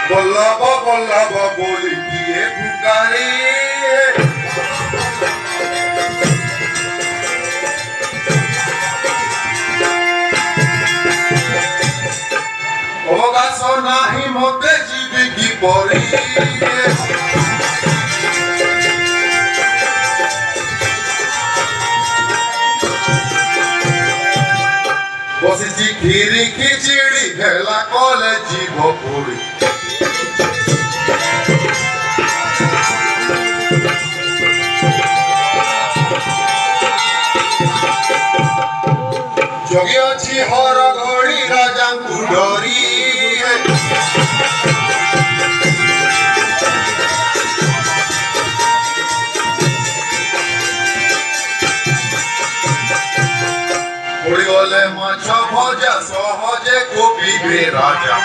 বল্লভ বল্লভ বলি কিয়ে পুকারে অবকাশ নাহি মতে জীবি কি পরি বসিছি খিরি খিচড়ি হেলা কলে জীব পুরি যোগী অছি হর ঘড়ি রাজাঙ্কু ডরি পড়িগলে মাছ ভজা সহজে কপিবে রাজা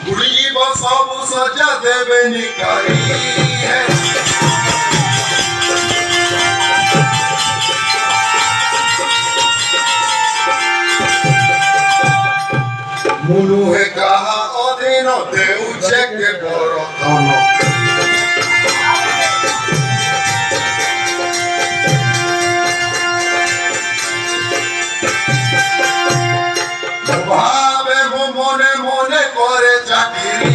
বুড়িব সবু সজা দেবে নিকারি মুনুহে কাহা অধীন দেউছে কে বড় ধন ভাবে মনে মনে করে চাকরি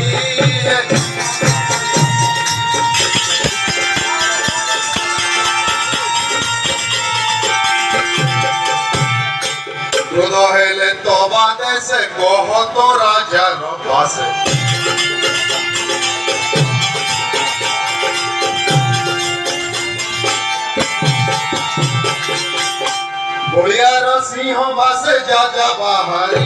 ক্রোধ হেলে তবা দেশে কহত রাজার পাশে বলিয়ার সিংহ বাসে যা যা বাহারি